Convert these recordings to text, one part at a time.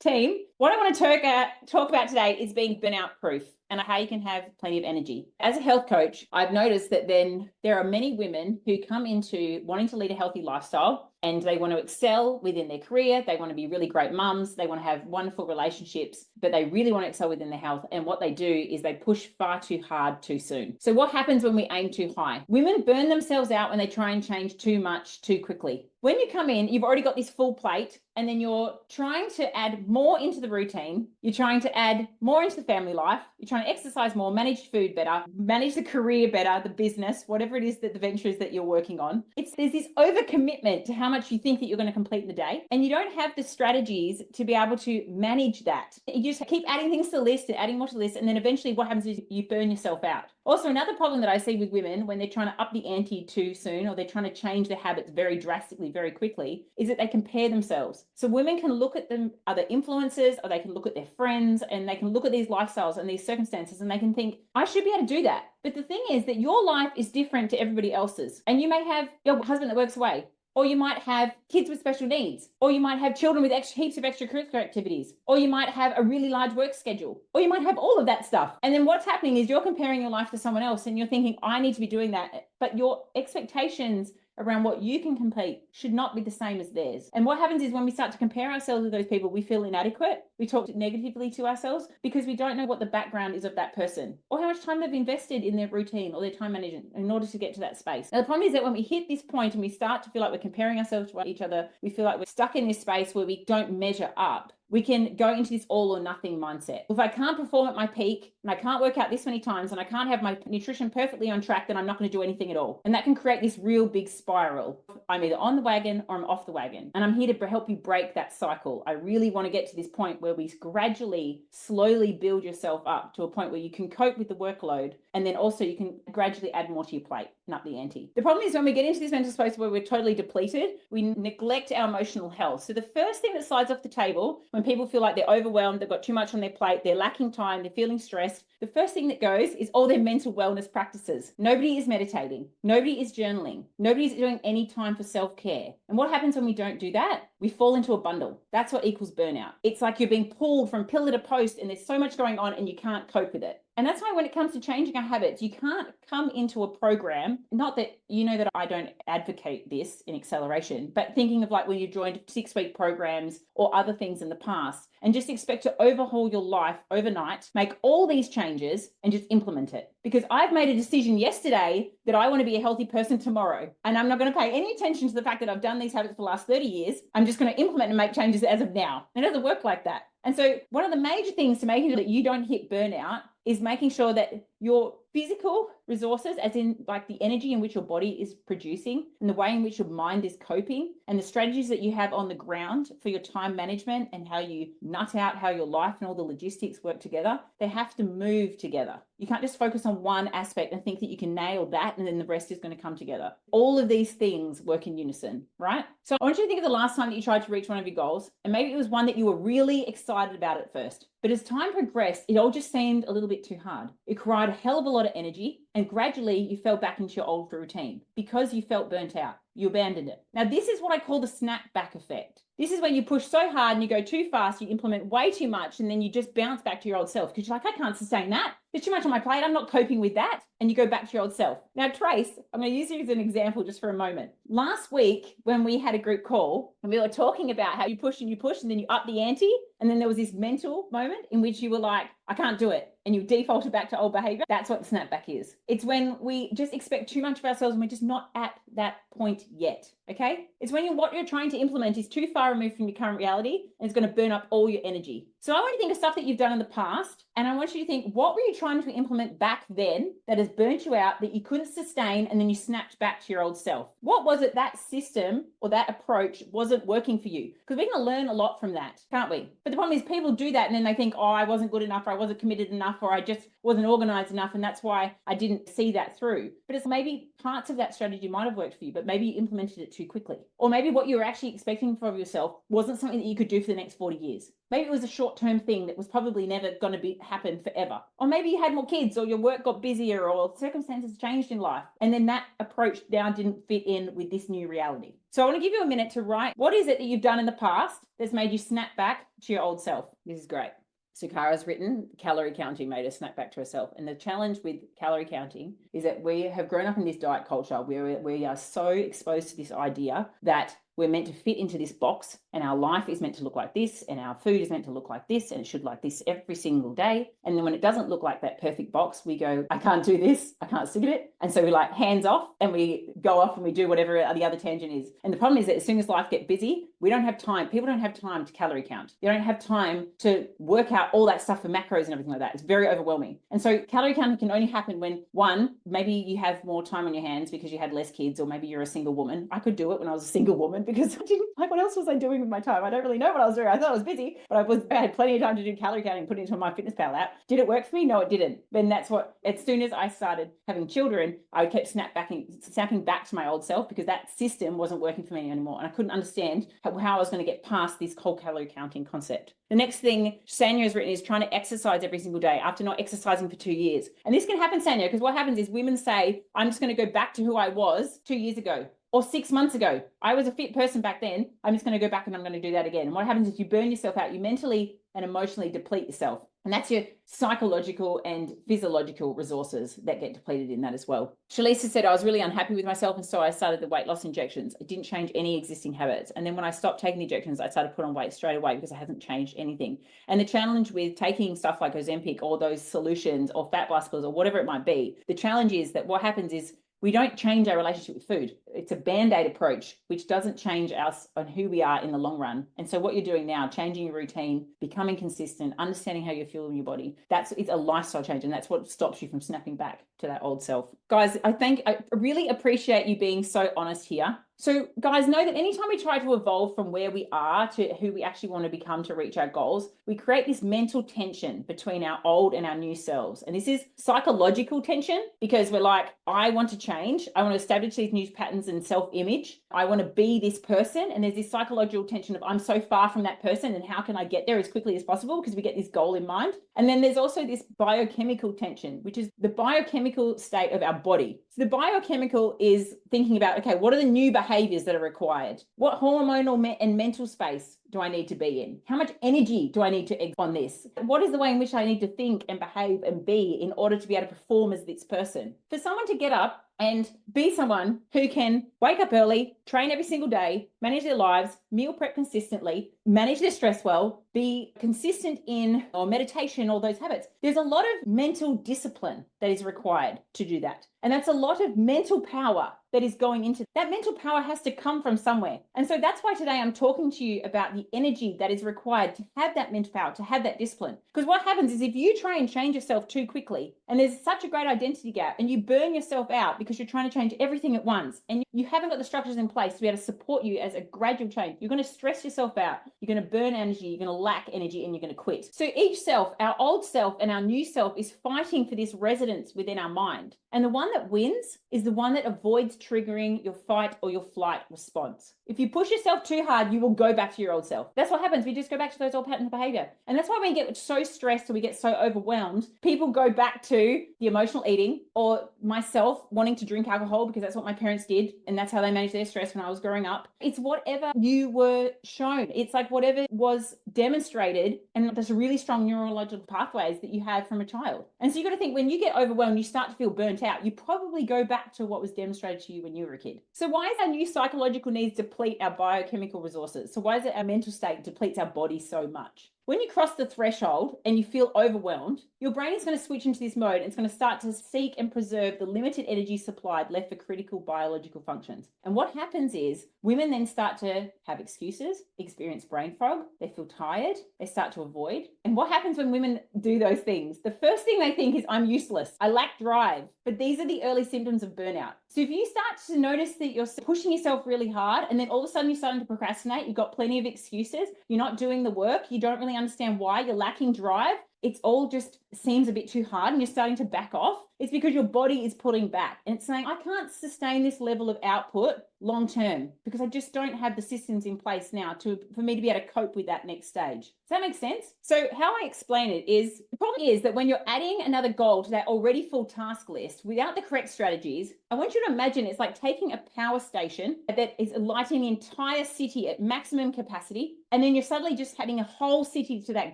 Team, what I want to talk about today is being burnout proof and how you can have plenty of energy. As a health coach, I've noticed that then there are many women who come into wanting to lead a healthy lifestyle and they want to excel within their career. They want to be really great mums. They want to have wonderful relationships, but they really want to excel within their health. And what they do is they push far too hard too soon. So what happens when we aim too high? Women burn themselves out when they try and change too much too quickly. When you come in, you've already got this full plate, and then you're trying to add more into the routine. You're trying to add more into the family life. You're trying to exercise more, manage food better, manage the career better, the business, whatever it is that the venture is that you're working on. There's this overcommitment to how much you think that you're going to complete in the day, and you don't have the strategies to be able to manage that. You just keep adding things to the list and adding more to the list, and then eventually what happens is you burn yourself out. Also, another problem that I see with women when they're trying to up the ante too soon, or they're trying to change their habits very drastically, very quickly, is that they compare themselves. So women can look at them, other influencers, or they can look at their friends, and they can look at these lifestyles and these circumstances, and they can think, I should be able to do that. But the thing is that your life is different to everybody else's. And you may have your husband that works away, or you might have kids with special needs, or you might have children with heaps of extracurricular activities, or you might have a really large work schedule, or you might have all of that stuff. And then what's happening is you're comparing your life to someone else and you're thinking, I need to be doing that. But your expectations around what you can complete should not be the same as theirs. And what happens is when we start to compare ourselves with those people, we feel inadequate. We talk negatively to ourselves because we don't know what the background is of that person or how much time they've invested in their routine or their time management in order to get to that space. Now, the problem is that when we hit this point and we start to feel like we're comparing ourselves to each other, we feel like we're stuck in this space where we don't measure up. We can go into this all or nothing mindset. If I can't perform at my peak and I can't work out this many times and I can't have my nutrition perfectly on track, then I'm not going to do anything at all. And that can create this real big spiral. I'm either on the wagon or I'm off the wagon. And I'm here to help you break that cycle. I really want to get to this point where we gradually, slowly build yourself up to a point where you can cope with the workload. And then also you can gradually add more to your plate and up the ante. The problem is when we get into this mental space where we're totally depleted, we neglect our emotional health. So the first thing that slides off the table when people feel like they're overwhelmed, they've got too much on their plate, they're lacking time, they're feeling stressed, the first thing that goes is all their mental wellness practices. Nobody is meditating. Nobody is journaling. Nobody's doing any time for self-care. And what happens when we don't do that? We fall into a bundle. That's what equals burnout. It's like you're being pulled from pillar to post and there's so much going on and you can't cope with it. And that's why when it comes to changing our habits, you can't come into a program, not that you know that I don't advocate this in acceleration, but thinking of like when you joined 6-week programs or other things in the past and just expect to overhaul your life overnight, make all these changes and just implement it. Because I've made a decision yesterday that I want to be a healthy person tomorrow. And I'm not going to pay any attention to the fact that I've done these habits for the last 30 years. I'm just going to implement and make changes as of now. It doesn't work like that. And so one of the major things to making sure that you don't hit burnout is making sure that your physical resources, as in like the energy in which your body is producing and the way in which your mind is coping and the strategies that you have on the ground for your time management and how you nut out how your life and all the logistics work together, they have to move together. You can't just focus on one aspect and think that you can nail that and then the rest is going to come together. All of these things work in unison, right? So I want you to think of the last time that you tried to reach one of your goals, and maybe it was one that you were really excited about at first. But as time progressed, it all just seemed a little bit too hard. It required a hell of a lot of energy, and gradually you fell back into your old routine because you felt burnt out. You abandoned it. Now, this is what I call the snapback effect. This is when you push so hard and you go too fast, you implement way too much, and then you just bounce back to your old self because you're like, I can't sustain that. There's too much on my plate. I'm not coping with that. And you go back to your old self. Now, Trace, I'm going to use you as an example just for a moment. Last week, when we had a group call and we were talking about how you push and then you up the ante, and then there was this mental moment in which you were like, I can't do it. And you defaulted back to old behavior. That's what the snapback is. It's when we just expect too much of ourselves and we're just not at that point yet. Okay? It's when what you're trying to implement is too far removed from your current reality and it's going to burn up all your energy. So I want you to think of stuff that you've done in the past, and I want you to think, what were you trying to implement back then that has burnt you out, that you couldn't sustain, and then you snapped back to your old self? What was it that system or that approach wasn't working for you? Because we're going to learn a lot from that, can't we? But the problem is people do that and then they think, oh, I wasn't good enough, or I wasn't committed enough, or I just wasn't organized enough, and that's why I didn't didn't see that through. But it's maybe parts of that strategy might have worked for you, but maybe you implemented it too quickly. Or maybe what you were actually expecting from yourself wasn't something that you could do for the next 40 years. Maybe it was a short-term thing that was probably never going to happen forever. Or maybe you had more kids, or your work got busier, or circumstances changed in life. And then that approach now didn't fit in with this new reality. So I want to give you a minute to write, what is it that you've done in the past that's made you snap back to your old self? This is great. Sukara's written, calorie counting made her snap back to herself. And the challenge with calorie counting is that we have grown up in this diet culture where we are so exposed to this idea that we're meant to fit into this box, and our life is meant to look like this, and our food is meant to look like this, and it should like this every single day. And then when it doesn't look like that perfect box, we go, I can't do this, I can't stick at it. And so we like hands off, and we go off and we do whatever the other tangent is. And the problem is that as soon as life gets busy, we don't have time. People don't have time to calorie count. They don't have time to work out all that stuff for macros and everything like that. It's very overwhelming. And so calorie counting can only happen when, one, maybe you have more time on your hands because you had less kids, or maybe you're a single woman. I could do it when I was a single woman because I didn't, like, what else was I doing with my time? I don't really know what I was doing. I thought I was busy, but I had plenty of time to do calorie counting, put it into my MyFitnessPal app. Did it work for me? No, it didn't. Then that's what, as soon as I started having children, I kept snapping back to my old self because that system wasn't working for me anymore. And I couldn't understand how I was going to get past this whole calorie counting concept. The next thing Sanya has written is trying to exercise every single day after not exercising for 2 years. And this can happen, Sanya, because what happens is women say, I'm just going to go back to who I was 2 years ago. Or 6 months ago. I was a fit person back then. I'm just going to go back and I'm going to do that again. And what happens is you burn yourself out. You mentally and emotionally deplete yourself. And that's your psychological and physiological resources that get depleted in that as well. Shalisa said, I was really unhappy with myself, and so I started the weight loss injections. I didn't change any existing habits. And then when I stopped taking the injections, I started to put on weight straight away because I haven't changed anything. And the challenge with taking stuff like Ozempic or those solutions or fat bicycles or whatever it might be, the challenge is that what happens is we don't change our relationship with food. It's a band-aid approach, which doesn't change us on who we are in the long run. And so what you're doing now, changing your routine, becoming consistent, understanding how you're feeling in your body, it's a lifestyle change. And that's what stops you from snapping back to that old self. Guys, I really appreciate you being so honest here. So guys, know that anytime we try to evolve from where we are to who we actually want to become to reach our goals, we create this mental tension between our old and our new selves. And this is psychological tension because we're like, I want to change. I want to establish these new patterns and self-image. I want to be this person. And there's this psychological tension of I'm so far from that person and how can I get there as quickly as possible because we get this goal in mind. And then there's also this biochemical tension, which is the biochemical state of our body. So the biochemical is thinking about, okay, what are the new behaviors that are required? What hormonal and mental space do I need to be in? How much energy do I need to on this? What is the way in which I need to think and behave and be in order to be able to perform as this person? For someone to get up and be someone who can wake up early, train every single day, manage their lives, meal prep consistently, manage their stress well, be consistent in or meditation, all those habits. There's a lot of mental discipline that is required to do that. And that's a lot of mental power that is going into that. Mental power has to come from somewhere. And so that's why today I'm talking to you about the energy that is required to have that mental power, to have that discipline. Because what happens is if you try and change yourself too quickly and there's such a great identity gap and you burn yourself out because you're trying to change everything at once and you haven't got the structures in place to be able to support you as a gradual change, you're going to stress yourself out, you're going to burn energy, you're going to lack energy, and you're going to quit. So each self, our old self and our new self, is fighting for this residence within our mind. And the one that wins is the one that avoids triggering your fight or your flight response. If you push yourself too hard, you will go back to your old self. That's what happens. We just go back to those old patterns of behavior. And that's why we get so stressed or we get so overwhelmed. People go back to the emotional eating, or myself wanting to drink alcohol because that's what my parents did. And that's how they managed their stress when I was growing up. It's whatever you were shown. It's like whatever was demonstrated, and there's really strong neurological pathways that you had from a child. And so you got to think, when you get overwhelmed, you start to feel burnt out, you probably go back to what was demonstrated to you when you were a kid. So why is our new psychological needs deplete our biochemical resources? So why is it our mental state depletes our body so much? When you cross the threshold and you feel overwhelmed, your brain is going to switch into this mode and it's going to start to seek and preserve the limited energy supplied left for critical biological functions. And what happens is women then start to have excuses, experience brain fog, they feel tired, they start to avoid. And what happens when women do those things? The first thing they think is, I'm useless, I lack drive. But these are the early symptoms of burnout. So if you start to notice that you're pushing yourself really hard and then all of a sudden you're starting to procrastinate, you've got plenty of excuses, you're not doing the work, you don't really understand why, you're lacking drive, it's all just seems a bit too hard and you're starting to back off, it's because your body is pulling back and it's saying, I can't sustain this level of output long term because I just don't have the systems in place now for me to be able to cope with that next stage. Does that make sense? So how I explain it is, the problem is that when you're adding another goal to that already full task list without the correct strategies, I want you to imagine it's like taking a power station that is lighting the entire city at maximum capacity, and then you're suddenly just adding a whole city to that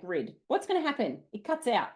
grid. What's going to happen? It cuts out.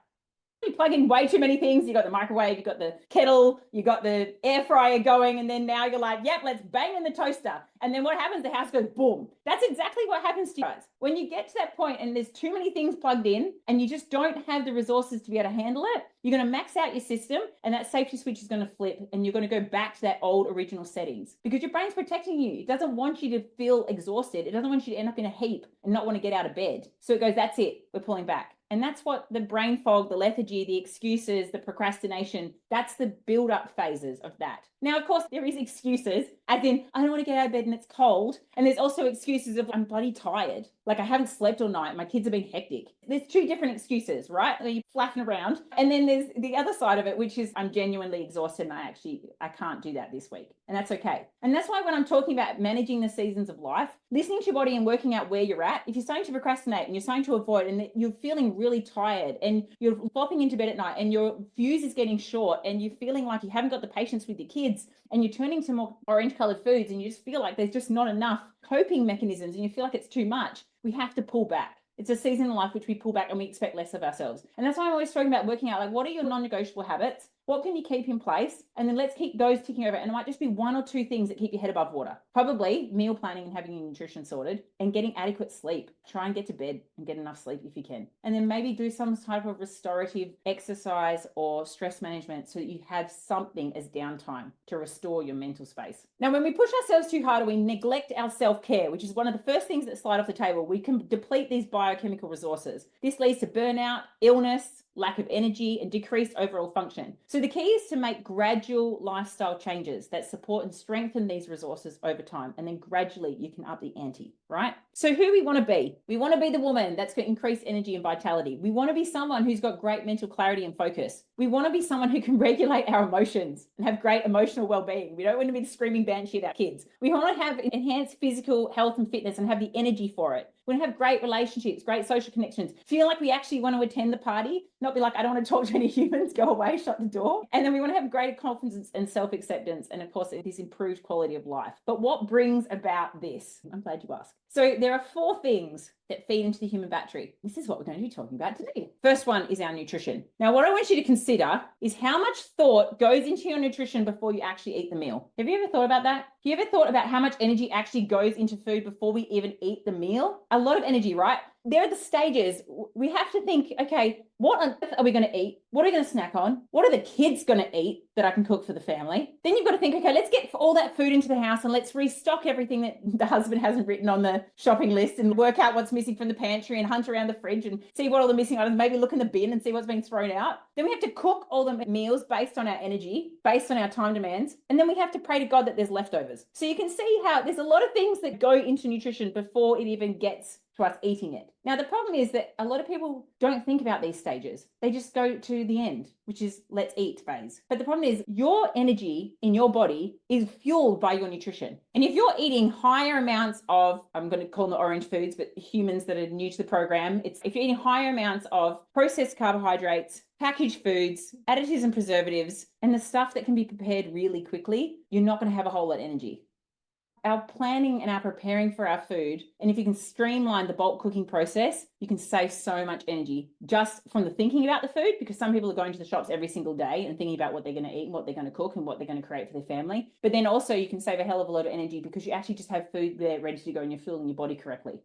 You plug in way too many things. You got the microwave, you got the kettle, you got the air fryer going, and then now you're like, yep, let's bang in the toaster. And then what happens? The house goes boom. That's exactly what happens to you guys. When you get to that point and there's too many things plugged in and you just don't have the resources to be able to handle it, you're going to max out your system and that safety switch is going to flip and you're going to go back to that old original settings because your brain's protecting you. It doesn't want you to feel exhausted. It doesn't want you to end up in a heap and not want to get out of bed. So it goes, that's it. We're pulling back. And that's what the brain fog, the lethargy, the excuses, the procrastination, that's the build-up phases of that. Now, of course, there is excuses, as in, I don't want to get out of bed and it's cold. And there's also excuses of, I'm bloody tired. Like I haven't slept all night. My kids have been hectic. There's two different excuses, right? You're flapping around. And then there's the other side of it, which is I'm genuinely exhausted and I can't do that this week. And that's okay. And that's why when I'm talking about managing the seasons of life, listening to your body and working out where you're at, if you're starting to procrastinate and you're starting to avoid and you're feeling really tired and you're flopping into bed at night and your fuse is getting short and you're feeling like you haven't got the patience with your kids and you're turning to more orange colored foods and you just feel like there's just not enough coping mechanisms and you feel like it's too much, we have to pull back. It's a season in life which we pull back and we expect less of ourselves. And that's why I'm always talking about working out, like, what are your non-negotiable habits? What can you keep in place? And then let's keep those ticking over. And it might just be one or two things that keep your head above water. Probably meal planning and having your nutrition sorted and getting adequate sleep. Try and get to bed and get enough sleep if you can. And then maybe do some type of restorative exercise or stress management so that you have something as downtime to restore your mental space. Now, when we push ourselves too hard or we neglect our self-care, which is one of the first things that slide off the table, we can deplete these biochemical resources. This leads to burnout, illness, lack of energy, and decreased overall function. So the key is to make gradual lifestyle changes that support and strengthen these resources over time. And then gradually you can up the ante, right? So who we want to be? We want to be the woman that's got increased energy and vitality. We want to be someone who's got great mental clarity and focus. We want to be someone who can regulate our emotions and have great emotional well-being. We don't want to be the screaming banshee about kids. We want to have enhanced physical health and fitness and have the energy for it. We want to have great relationships, great social connections, feel like we actually want to attend the party, not be like, I don't want to talk to any humans, go away, shut the door. And then we want to have greater confidence and self-acceptance and, of course, this improved quality of life. But what brings about this? I'm glad you asked. So there are 4 things that feed into the human battery. This is what we're going to be talking about today. First one is our nutrition. Now, what I want you to consider is how much thought goes into your nutrition before you actually eat the meal. Have you ever thought about that? Have you ever thought about how much energy actually goes into food before we even eat the meal? A lot of energy, right? There are the stages. We have to think, okay, what on earth are we going to eat? What are we going to snack on? What are the kids going to eat that I can cook for the family? Then you've got to think, okay, let's get all that food into the house and let's restock everything that the husband hasn't written on the shopping list and work out what's missing from the pantry and hunt around the fridge and see what all the missing items, maybe look in the bin and see what's being thrown out. Then we have to cook all the meals based on our energy, based on our time demands. And then we have to pray to God that there's leftovers. So you can see how there's a lot of things that go into nutrition before it even gets to us eating it. Now, the problem is that a lot of people don't think about these stages. They just go to the end, which is let's eat phase. But the problem is your energy in your body is fueled by your nutrition. And if you're eating higher amounts of, I'm going to call them the orange foods, but humans that are new to the program, if you're eating higher amounts of processed carbohydrates, packaged foods, additives and preservatives, and the stuff that can be prepared really quickly, you're not going to have a whole lot of energy. Our planning and our preparing for our food, and if you can streamline the bulk cooking process, you can save so much energy just from the thinking about the food, because some people are going to the shops every single day and thinking about what they're going to eat and what they're going to cook and what they're going to create for their family. But then also you can save a hell of a lot of energy because you actually just have food there ready to go and you're fueling your body correctly.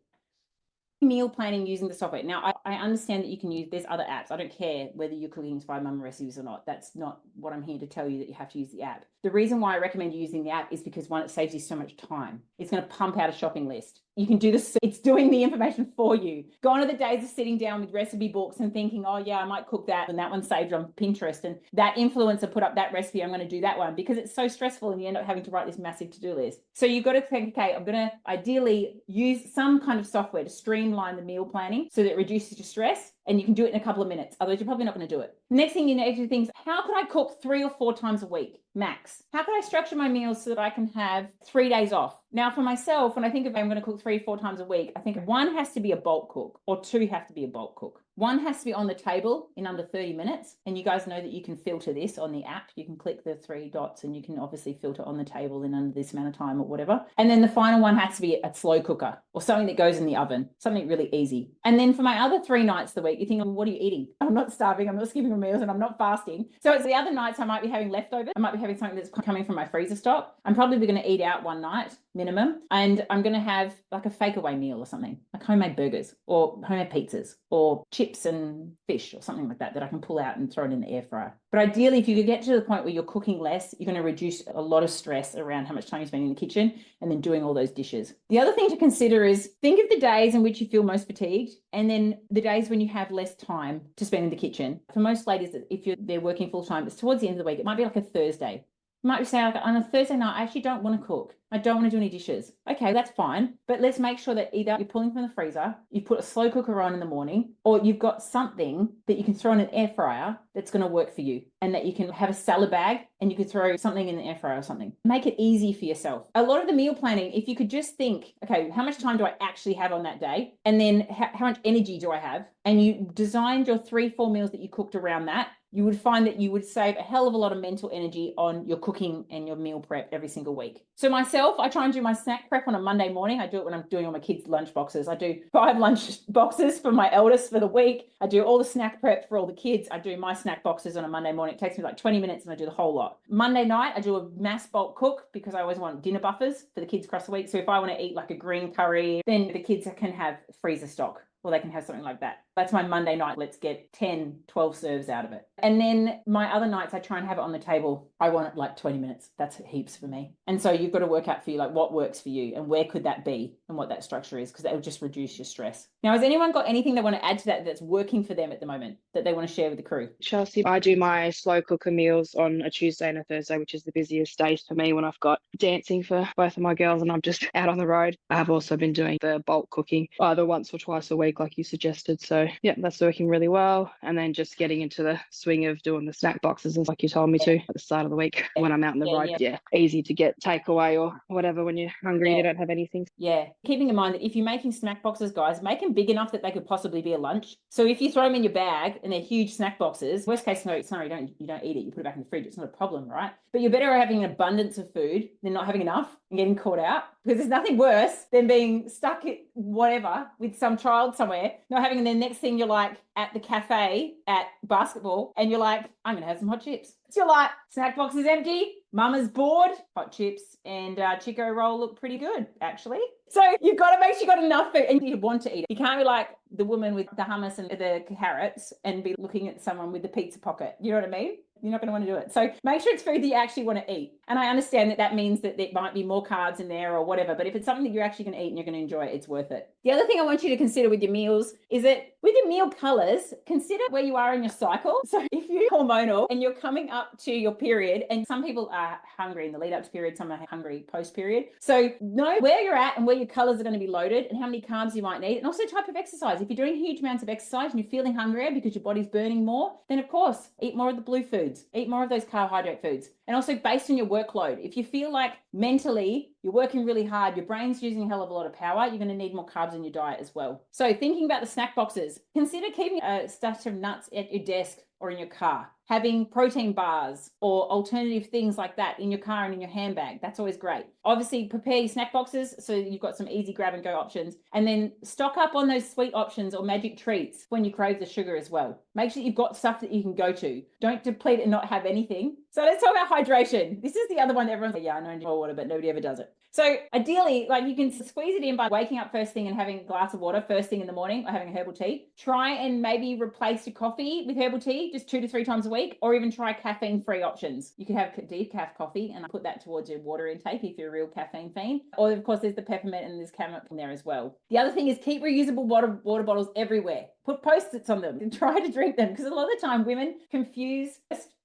Meal planning using the software. Now, I understand that you can use, there's other apps. I don't care whether you're cooking inspired mum recipes or not. That's not what I'm here to tell you, that you have to use the app. The reason why I recommend you using the app is because, one, it saves you so much time. It's going to pump out a shopping list. You can do this. It's doing the information for you. Gone are the days of sitting down with recipe books and thinking, oh yeah, I might cook that. And that one's saved on Pinterest. And that influencer put up that recipe. I'm going to do that one, because it's so stressful and you end up having to write this massive to-do list. So you've got to think, okay, I'm going to ideally use some kind of software to streamline the meal planning so that it reduces your stress. and you can do it in a couple of minutes. Otherwise, you're probably not going to do it. Next thing you need to think is, how can I cook 3 or 4 times a week max? How can I structure my meals so that I can have 3 days off? Now, for myself, when I think of I'm going to cook 3 or 4 times a week, I think one has to be a bulk cook, or 2 have to be a bulk cook. One has to be on the table in under 30 minutes. And you guys know that you can filter this on the app. You can click the 3 dots and you can obviously filter on the table in under this amount of time or whatever. And then the final one has to be a slow cooker or something that goes in the oven, something really easy. And then for my other 3 nights of the week, you think, what are you eating? I'm not starving. I'm not skipping meals and I'm not fasting. So it's the other nights I might be having leftovers. I might be having something that's coming from my freezer stock. I'm probably going to eat out one night minimum. And I'm going to have like a fake away meal or something, like homemade burgers or homemade pizzas or chips and fish or something like that I can pull out and throw it in the air fryer. But ideally, if you could get to the point where you're cooking less, you're going to reduce a lot of stress around how much time you spend in the kitchen and then doing all those dishes. The other thing to consider is think of the days in which you feel most fatigued and then the days when you have less time to spend in the kitchen. For most ladies, if they're working full time, it's towards the end of the week. It might be like a Thursday. You might be saying, like, on a Thursday night, I actually don't want to cook. I don't want to do any dishes. Okay, that's fine. But let's make sure that either you're pulling from the freezer, you put a slow cooker on in the morning, or you've got something that you can throw in an air fryer that's going to work for you, and that you can have a salad bag and you could throw something in the air fryer or something. Make it easy for yourself. A lot of the meal planning, if you could just think, okay, how much time do I actually have on that day? And then how much energy do I have? And you designed your 3-4 meals that you cooked around that, you would find that you would save a hell of a lot of mental energy on your cooking and your meal prep every single week. So myself, I try and do my snack prep on a Monday morning. I do it when I'm doing all my kids' lunch boxes. I do 5 lunch boxes for my eldest for the week. I do all the snack prep for all the kids. I do my snack boxes on a Monday morning. It takes me like 20 minutes and I do the whole lot. Monday night, I do a mass bulk cook because I always want dinner buffers for the kids across the week. So if I want to eat like a green curry, then the kids can have freezer stock, or they can have something like that. That's my Monday night. Let's get 10, 12 serves out of it. And then my other nights, I try and have it on the table. I want it like 20 minutes. That's heaps for me. And so you've got to work out for you, like what works for you and where could that be and what that structure is, because that will just reduce your stress. Now, has anyone got anything they want to add to that that's working for them at the moment that they want to share with the crew? Chelsea, I do my slow cooker meals on a Tuesday and a Thursday, which is the busiest days for me when I've got dancing for both of my girls and I'm just out on the road. I have also been doing the bulk cooking either once or twice a week, like you suggested. So yeah, that's working really well. And then just getting into the swing of doing the snack boxes, and like you told me to at the start of the week when I'm out on the road. Yeah, easy to get takeaway or whatever when you're hungry and you don't have anything. Yeah, keeping in mind that if you're making snack boxes, guys, make them big enough that they could possibly be a lunch. So if you throw them in your bag and they're huge snack boxes, worst case scenario, you don't eat it. You put it back in the fridge. It's not a problem, right? But you're better having an abundance of food than not having enough and getting caught out, because there's nothing worse than being stuck at whatever with some child somewhere, not having, and then next thing you're like at the cafe at basketball and you're like, I'm going to have some hot chips. So you're like, snack box is empty, mama's bored, hot chips and Chico roll look pretty good, actually. So you've got to make sure you got enough food and you want to eat it. You can't be like the woman with the hummus and the carrots and be looking at someone with the pizza pocket. You know what I mean? You're not going to want to do it. So make sure it's food that you actually want to eat. And I understand that that means that there might be more carbs in there or whatever, but if it's something that you're actually going to eat and you're going to enjoy it, it's worth it. The other thing I want you to consider with your meals is that with your meal colors, consider where you are in your cycle. So if you're hormonal and you're coming up to your period, and some people are hungry in the lead up to period, some are hungry post period. So know where you're at and where your colors are going to be loaded and how many carbs you might need, and also type of exercise. If you're doing huge amounts of exercise and you're feeling hungrier because your body's burning more, then of course, eat more of the blue foods, eat more of those carbohydrate foods. And also based on your workload, if you feel like mentally you're working really hard, your brain's using a hell of a lot of power, you're going to need more carbs in your diet as well. So thinking about the snack boxes, consider keeping a stash of nuts at your desk or in your car, having protein bars or alternative things like that in your car and in your handbag. That's always great. Obviously, prepare your snack boxes so you've got some easy grab and go options, and then stock up on those sweet options or magic treats when you crave the sugar as well. Make sure you've got stuff that you can go to. Don't deplete and not have anything. So let's talk about hydration. This is the other one that everyone's like, yeah, I know more water, but nobody ever does it. So ideally, like you can squeeze it in by waking up first thing and having a glass of water first thing in the morning or having a herbal tea. Try and maybe replace your coffee with herbal tea just 2 to 3 times a week, or even try caffeine-free options. You could have decaf coffee and put that towards your water intake if you're a real caffeine fiend. Or of course, there's the peppermint and there's chamomile in there as well. The other thing is keep reusable water bottles everywhere. Put Post-its on them and try to drink them, because a lot of the time women confuse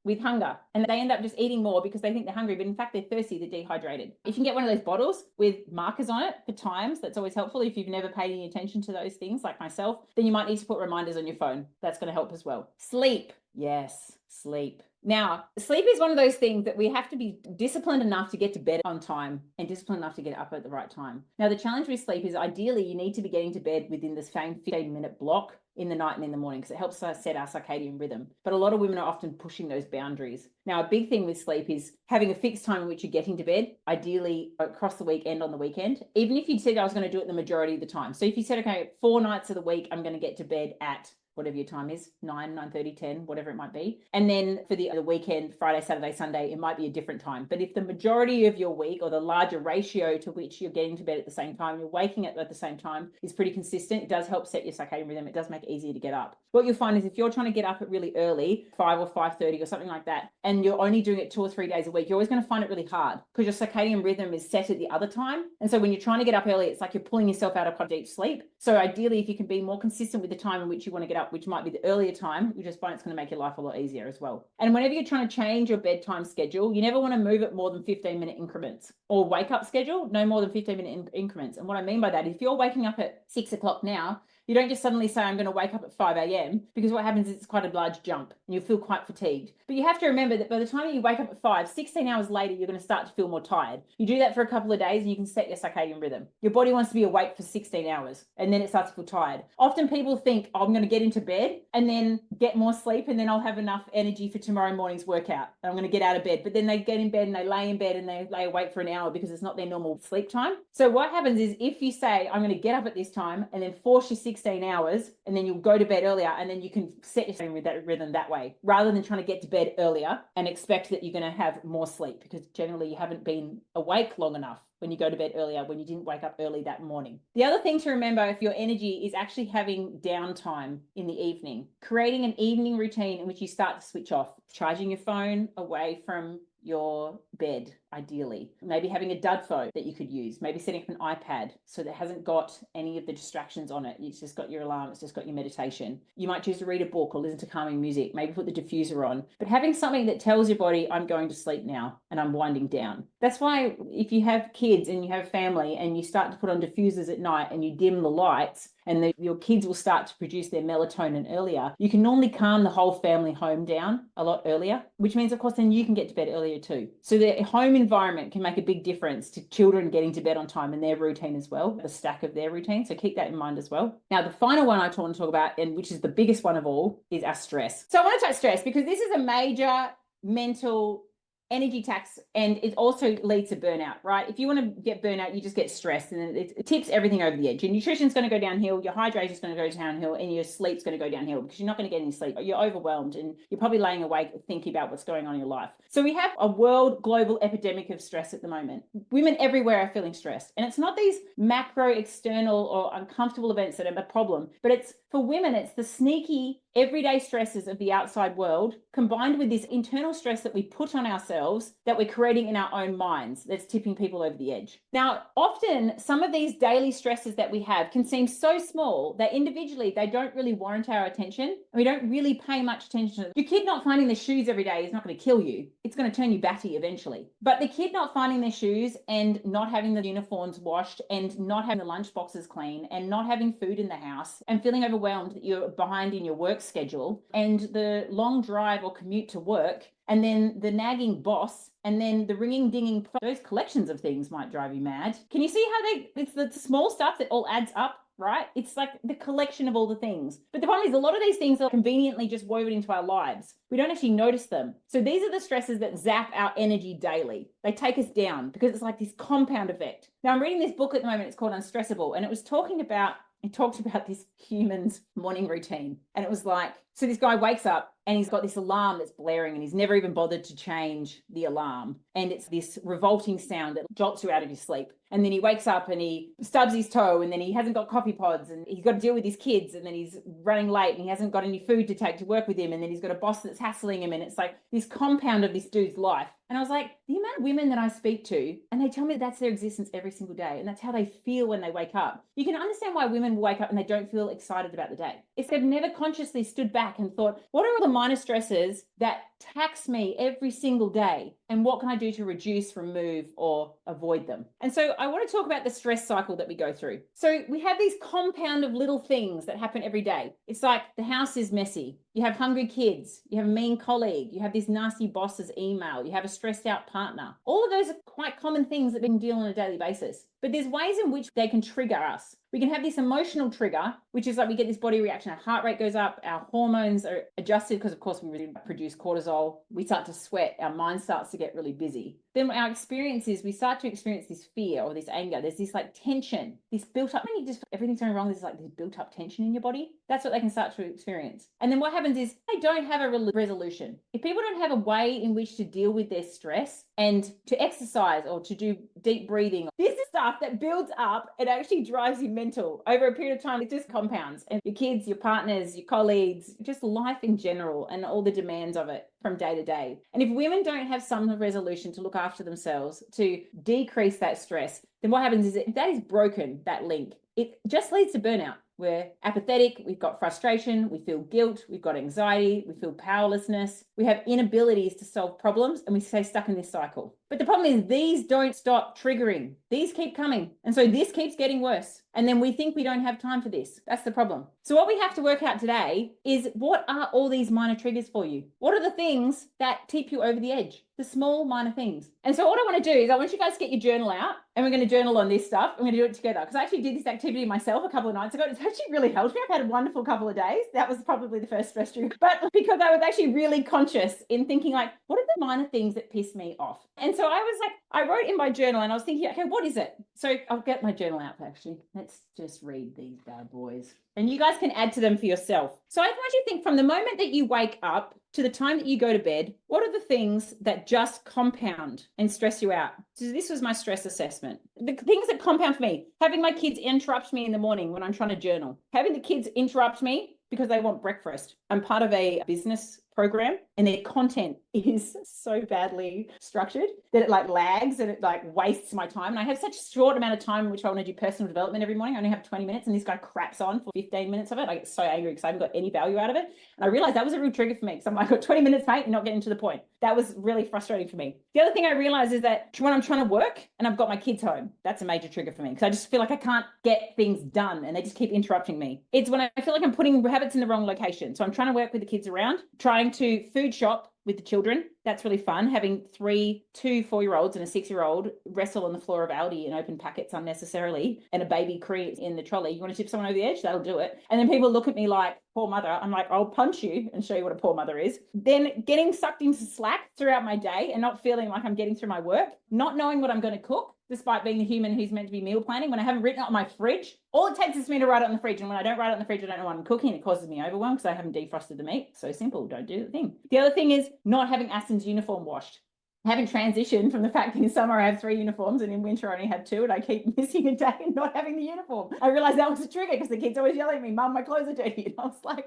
with hunger, and they end up just eating more because they think they're hungry, but in fact they're thirsty, they're dehydrated. If you can get one of those bottles with markers on it for times, that's always helpful. If you've never paid any attention to those things like myself, then you might need to put reminders on your phone. That's going to help as well. Sleep. Yes, sleep. Now, sleep is one of those things that we have to be disciplined enough to get to bed on time and disciplined enough to get up at the right time. Now, the challenge with sleep is ideally you need to be getting to bed within the same 15-minute block in the night and in the morning, because it helps us set our circadian rhythm. But a lot of women are often pushing those boundaries. Now, a big thing with sleep is having a fixed time in which you're getting to bed, ideally across the week and on the weekend. Even if you said I was going to do it the majority of the time. So if you said, okay, 4 nights of the week, I'm going to get to bed at whatever your time is, 9, 9:30, 10, whatever it might be. And then for the weekend, Friday, Saturday, Sunday, it might be a different time. But if the majority of your week, or the larger ratio to which you're getting to bed at the same time, you're waking up at the same time, is pretty consistent, it does help set your circadian rhythm. It does make it easier to get up. What you'll find is if you're trying to get up at really early, 5 or 5:30 or something like that, and you're only doing it 2 or 3 days a week, you're always going to find it really hard because your circadian rhythm is set at the other time. And so when you're trying to get up early, it's like you're pulling yourself out of quite deep sleep. So ideally, if you can be more consistent with the time in which you want to get up, which might be the earlier time, you just find it's going to make your life a lot easier as well. And whenever you're trying to change your bedtime schedule, you never want to move it more than 15-minute increments, or wake up schedule, no more than 15-minute increments. And what I mean by that is if you're waking up at 6 o'clock now, you don't just suddenly say, I'm going to wake up at 5 a.m. because what happens is it's quite a large jump and you'll feel quite fatigued. But you have to remember that by the time you wake up at 5, 16 hours later, you're going to start to feel more tired. You do that for a couple of days and you can set your circadian rhythm. Your body wants to be awake for 16 hours and then it starts to feel tired. Often people think, oh, I'm going to get into bed and then get more sleep and then I'll have enough energy for tomorrow morning's workout and I'm going to get out of bed. But then they get in bed and they lay in bed and they lay awake for an hour because it's not their normal sleep time. So what happens is if you say, I'm going to get up at this time and then force your 16 hours, and then you'll go to bed earlier and then you can set your rhythm that way, rather than trying to get to bed earlier and expect that you're going to have more sleep, because generally you haven't been awake long enough when you go to bed earlier, when you didn't wake up early that morning. The other thing to remember if your energy is actually having downtime in the evening, creating an evening routine in which you start to switch off, charging your phone away from your bed, ideally. Maybe having a dud phone that you could use, maybe setting up an iPad so that it hasn't got any of the distractions on it. It's just got your alarm, it's just got your meditation. You might choose to read a book or listen to calming music, maybe put the diffuser on, but having something that tells your body, I'm going to sleep now and I'm winding down. That's why if you have kids and you have family and you start to put on diffusers at night and you dim the lights, and your kids will start to produce their melatonin earlier, you can normally calm the whole family home down a lot earlier, which means, of course, then you can get to bed earlier too. So the home environment can make a big difference to children getting to bed on time in their routine as well, the stack of their routine. So keep that in mind as well. Now, the final one I want to talk about, and which is the biggest one of all, is our stress. So I want to touch stress because this is a major mental energy tax, and it also leads to burnout, right? If you want to get burnout, you just get stressed and it tips everything over the edge. Your nutrition's going to go downhill, your hydration is going to go downhill, and your sleep's going to go downhill because you're not going to get any sleep. You're overwhelmed and you're probably laying awake thinking about what's going on in your life. So we have a world global epidemic of stress at the moment. Women everywhere are feeling stressed, and it's not these macro, external, or uncomfortable events that are a problem, but it's for women, it's the sneaky everyday stresses of the outside world combined with this internal stress that we put on ourselves that we're creating in our own minds that's tipping people over the edge. Now, often some of these daily stresses that we have can seem so small that individually they don't really warrant our attention, and we don't really pay much attention to them. Your kid not finding their shoes every day is not going to kill you. It's going to turn you batty eventually. But the kid not finding their shoes and not having the uniforms washed and not having the lunch boxes clean and not having food in the house and feeling overwhelmed that you're behind in your work schedule and the long drive or commute to work and then the nagging boss and then the ringing dinging, those collections of things might drive you mad. Can you see how it's the small stuff that all adds up, right? It's like the collection of all the things. But the problem is a lot of these things are conveniently just woven into our lives. We don't actually notice them. So these are the stresses that zap our energy daily. They take us down because it's like this compound effect. Now I'm reading this book at the moment. It's called Unstressable, and it talked about this human's morning routine. And it was like, so this guy wakes up and he's got this alarm that's blaring and he's never even bothered to change the alarm. And it's this revolting sound that jolts you out of your sleep. And then he wakes up and he stubs his toe and then he hasn't got coffee pods and he's got to deal with his kids and then he's running late and he hasn't got any food to take to work with him. And then he's got a boss that's hassling him. And it's like this compound of this dude's life. And I was like, the amount of women that I speak to, and they tell me that's their existence every single day. And that's how they feel when they wake up. You can understand why women wake up and they don't feel excited about the day. If they've never consciously stood back and thought, what are all the minor stresses that tax me every single day? And what can I do to reduce, remove, or avoid them? And so I want to talk about the stress cycle that we go through. So we have these compound of little things that happen every day. It's like the house is messy. You have hungry kids. You have a mean colleague. You have this nasty boss's email. You have a stressed out partner. All of those are quite common things that we can deal on a daily basis. But there's ways in which they can trigger us. We can have this emotional trigger, which is like we get this body reaction. Our heart rate goes up. Our hormones are adjusted because, of course, we really produce cortisol. We start to sweat. Our mind starts to get really busy. Then our experience is we start to experience this fear or this anger. There's this like tension, this built up, when you just everything's going wrong, there's like this built up tension in your body. That's what they can start to experience. And then what happens is they don't have a resolution. If people don't have a way in which to deal with their stress and to exercise or to do deep breathing, this is stuff that builds up and actually drives you mental over a period of time. It just compounds, and your kids, your partners, your colleagues, just life in general and all the demands of it from day to day. And if women don't have some resolution to look after themselves, to decrease that stress, then what happens is if that is broken, that link, it just leads to burnout. We're apathetic, we've got frustration, we feel guilt, we've got anxiety, we feel powerlessness, we have inabilities to solve problems, and we stay stuck in this cycle. But the problem is these don't stop triggering. These keep coming. And so this keeps getting worse. And then we think we don't have time for this. That's the problem. So what we have to work out today is, what are all these minor triggers for you? What are the things that tip you over the edge? The small minor things. And so what I want to do is I want you guys to get your journal out, and we're going to journal on this stuff. I'm going to do it together because I actually did this activity myself a couple of nights ago. It's actually really helped me. I've had a wonderful couple of days. That was probably the first stress trigger, but because I was actually really conscious in thinking like, what are the minor things that piss me off? And so I was like, I wrote in my journal and I was thinking, okay, what is it? So I'll get my journal out actually. Let's just read these bad boys. And you guys can add to them for yourself. So I want you to think, from the moment that you wake up to the time that you go to bed, what are the things that just compound and stress you out? So this was my stress assessment. The things that compound for me: having my kids interrupt me in the morning when I'm trying to journal, having the kids interrupt me because they want breakfast. I'm part of a business program and their content is so badly structured that it like lags and it like wastes my time. And I have such a short amount of time in which I want to do personal development every morning. I only have 20 minutes and this guy craps on for 15 minutes of it. I get so angry because I haven't got any value out of it. And I realized that was a real trigger for me. So I'm like, I've got 20 minutes, mate, you're not getting to the point. That was really frustrating for me. The other thing I realized is that when I'm trying to work and I've got my kids home, that's a major trigger for me because I just feel like I can't get things done and they just keep interrupting me. It's when I feel like I'm putting habits in the wrong location. So I'm trying to work with the kids around, trying to food shop with the children. That's really fun. Having two 4-year-olds and a 6-year-old wrestle on the floor of Aldi and open packets unnecessarily, and a baby crate in the trolley. You want to tip someone over the edge? That'll do it. And then people look at me like, poor mother. I'm like, I'll punch you and show you what a poor mother is. Then getting sucked into slack throughout my day and not feeling like I'm getting through my work, not knowing what I'm going to cook, despite being the human who's meant to be meal planning, when I haven't written it on my fridge. All it takes is me to write it on the fridge. And when I don't write it on the fridge, I don't know what I'm cooking. It causes me overwhelm because I haven't defrosted the meat. So simple, don't do the thing. The other thing is not having Aston's uniform washed. Having transitioned from the fact that in summer I have 3 uniforms and in winter I only have 2, and I keep missing a day and not having the uniform. I realized that was a trigger because the kids always yelling at me, Mum, my clothes are dirty. And I was like,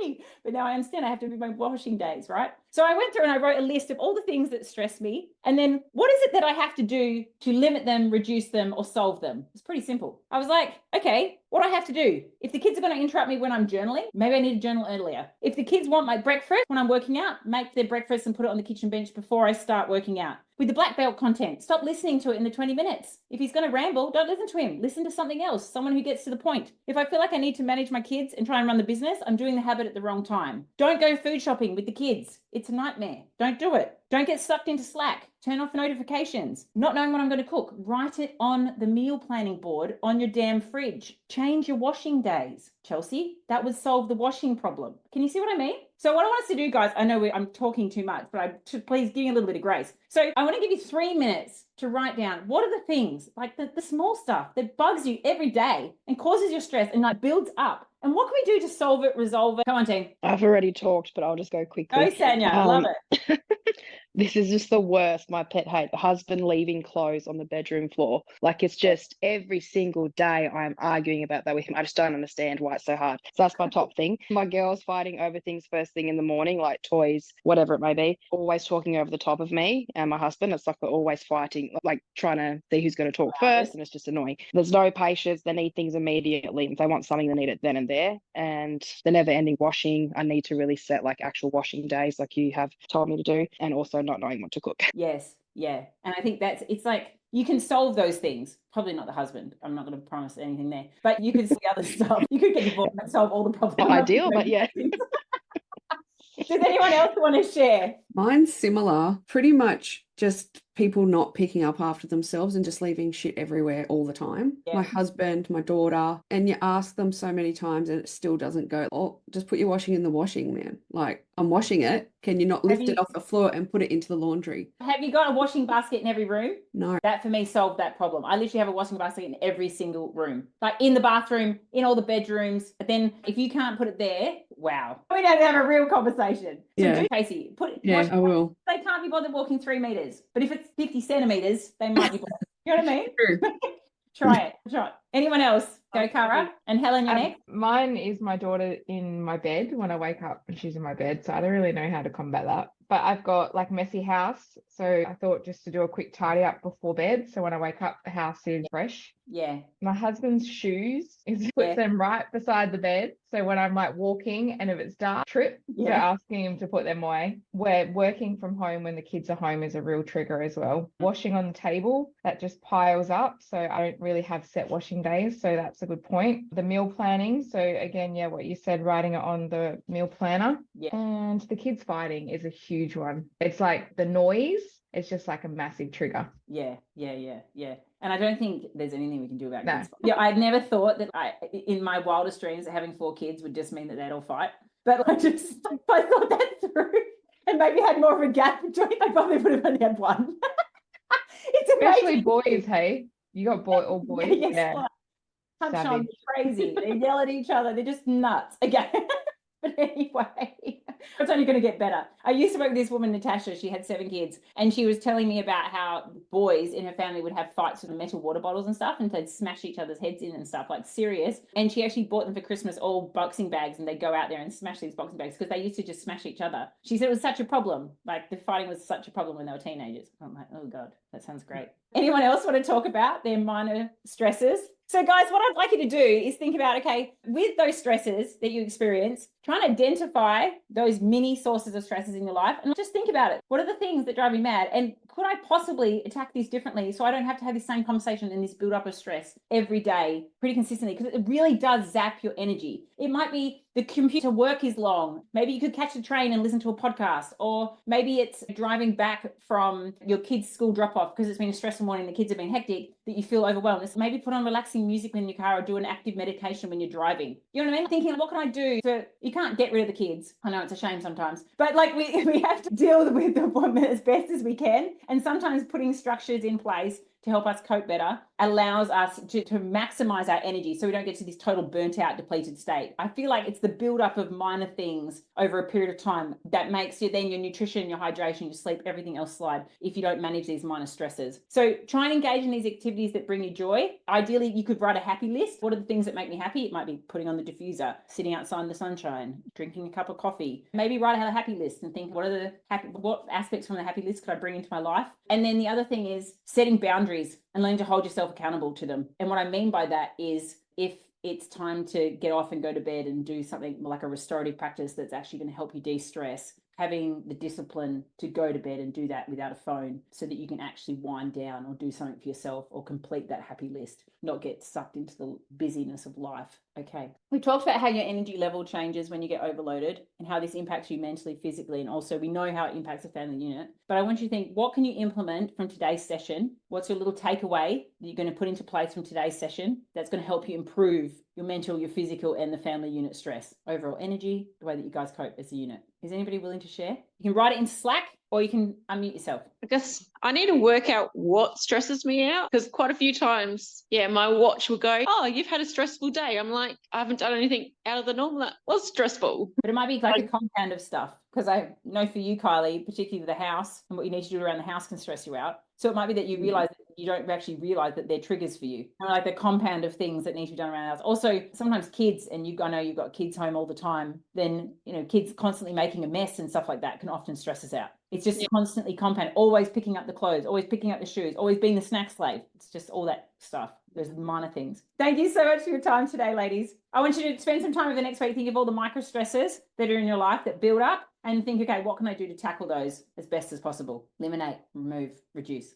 dirty. But now I understand I have to do my washing days, right? So I went through and I wrote a list of all the things that stress me. And then what is it that I have to do to limit them, reduce them, or solve them? It's pretty simple. I was like, okay, what do I have to do? If the kids are going to interrupt me when I'm journaling, maybe I need to journal earlier. If the kids want my breakfast when I'm working out, make their breakfast and put it on the kitchen bench before I start working out. With the black belt content, stop listening to it in the 20 minutes. If he's going to ramble, don't listen to him. Listen to something else, someone who gets to the point. If I feel like I need to manage my kids and try and run the business, I'm doing the habit at the wrong time. Don't go food shopping with the kids. It's a nightmare. Don't do it. Don't get sucked into Slack. Turn off notifications. Not knowing what I'm going to cook. Write it on the meal planning board on your damn fridge. Change your washing days. Chelsea, that would solve the washing problem. Can you see what I mean? So what I want us to do, guys, I know I'm talking too much, but please give me a little bit of grace. So I want to give you 3 minutes to write down what are the things, like the small stuff that bugs you every day and causes your stress and like builds up. And what can we do to solve it, resolve it? Come on, team. I've already talked, but I'll just go quickly. Go, Sanya. Love it. This is just the worst. My pet hate the husband leaving clothes on the bedroom floor. Like it's just every single day I'm arguing about that with him. I just don't understand why it's so hard. So that's my top thing. My girls fighting over things first thing in the morning, like toys, whatever it may be, always talking over the top of me and my husband. It's like we're always fighting, like trying to see who's going to talk first, and it's just annoying. There's no patience. They need things immediately. If they want something, they need it then and there. And the never ending washing, I need to really set like actual washing days like you have told me to do, and also not knowing what to cook. Yes, yeah. And I think it's like you can solve those things. Probably not the husband. I'm not going to promise anything there, but you could see other stuff. You could get divorced and solve all the problems. Not ideal, but yeah. Does anyone else want to share? Mine's similar, pretty much just people not picking up after themselves and just leaving shit everywhere all the time. Yeah. My husband, my daughter, and you ask them so many times and it still doesn't go, oh, just put your washing in the washing, man. Like, I'm washing it. Can you not lift it off the floor and put it into the laundry? Have you got a washing basket in every room? No. That for me solved that problem. I literally have a washing basket in every single room, like in the bathroom, in all the bedrooms. But then if you can't put it there, wow. We don't have a real conversation. So Yeah. do, Casey, Yeah, I will. They can't be bothered walking 3 meters, but if it's 50 centimeters, they might be bothered. You know what I mean? True. Try it. Try it. Anyone else? Go, Cara. And Helen, you're next. Mine is my daughter in my bed when I wake up and she's in my bed. So I don't really know how to combat that. But I've got like messy house. So I thought just to do a quick tidy up before bed. So when I wake up, the house is fresh. Yeah. My husband's shoes is puts them right beside the bed. So when I'm like walking and if it's dark, trip. So asking him to put them away. We're working from home when the kids are home is a real trigger as well. Washing on the table, that just piles up. So I don't really have set washing days. So that's a good point. The meal planning. So again, yeah, what you said, writing it on the meal planner. Yeah. And the kids fighting is a huge one. It's like the noise. It's just like a massive trigger. Yeah. And I don't think there's anything we can do about No. kids. Yeah, I'd never thought that in my wildest dreams, that having 4 kids would just mean that they'd all fight. But I thought that through and maybe had more of a gap between. I probably would have only had one. It's Especially amazing. boys, hey? You got all boys. Yes, Yeah. Punch on, Savage. crazy. They yell at each other. They're just nuts. Okay. But anyway, it's only going to get better. I used to work with this woman, Natasha. She had 7 kids, and she was telling me about how boys in her family would have fights with metal water bottles and stuff, and they'd smash each other's heads in and stuff, like serious. And she actually bought them for Christmas, all boxing bags, and they'd go out there and smash these boxing bags because they used to just smash each other. She said it was such a problem. Like the fighting was such a problem when they were teenagers. I'm like, oh God, that sounds great. Anyone else want to talk about their minor stresses? So guys, what I'd like you to do is think about, okay, with those stresses that you experience, try and identify those mini sources of stresses in your life and just think about it. What are the things that drive me mad? And could I possibly attack these differently so I don't have to have this same conversation and this build up of stress every day pretty consistently? Because it really does zap your energy. It might be the computer work is long. Maybe you could catch a train and listen to a podcast, or maybe it's driving back from your kids' school drop-off because it's been a stressful morning, the kids have been hectic, that you feel overwhelmed. So maybe put on relaxing music in your car or do an active meditation when you're driving. You know what I mean? Thinking, what can I do? So you can't get rid of the kids. I know it's a shame sometimes, but like we have to deal with them as best as we can. And sometimes putting structures in place to help us cope better allows us to maximize our energy so we don't get to this total burnt out, depleted state. I feel like it's the buildup of minor things over a period of time that makes you then your nutrition, your hydration, your sleep, everything else slide if you don't manage these minor stresses. So try and engage in these activities that bring you joy. Ideally, you could write a happy list. What are the things that make me happy? It might be putting on the diffuser, sitting outside in the sunshine, drinking a cup of coffee. Maybe write a happy list and think, what aspects from the happy list could I bring into my life? And then the other thing is setting boundaries and learn to hold yourself accountable to them. And what I mean by that is if it's time to get off and go to bed and do something like a restorative practice that's actually going to help you de-stress, having the discipline to go to bed and do that without a phone so that you can actually wind down or do something for yourself or complete that happy list, not get sucked into the busyness of life. Okay. We talked about how your energy level changes when you get overloaded and how this impacts you mentally, physically, and also we know how it impacts a family unit. But I want you to think, what can you implement from today's session? What's your little takeaway that you're going to put into place from today's session that's going to help you improve your mental, your physical, and the family unit stress, overall energy, the way that you guys cope as a unit? Is anybody willing to share? You can write it in Slack or you can unmute yourself. I guess I need to work out what stresses me out because quite a few times, my watch will go, oh, you've had a stressful day. I'm like, I haven't done anything out of the norm. That was stressful. But it might be like a compound of stuff because I know for you, Kylie, particularly the house and what you need to do around the house can stress you out. So it might be that you realize that you don't actually realize that they're triggers for you, and like the compound of things that need to be done around the house. Also, sometimes kids, and I know you've got kids home all the time, then, kids constantly making a mess and stuff like that can often stress us out. It's just constantly compound, always picking up the clothes, always picking up the shoes, always being the snack slave. It's just all that stuff. Those minor things. Thank you so much for your time today, ladies. I want you to spend some time over the next week, think of all the micro stresses that are in your life that build up, and think, okay, what can I do to tackle those as best as possible? Eliminate, remove, reduce.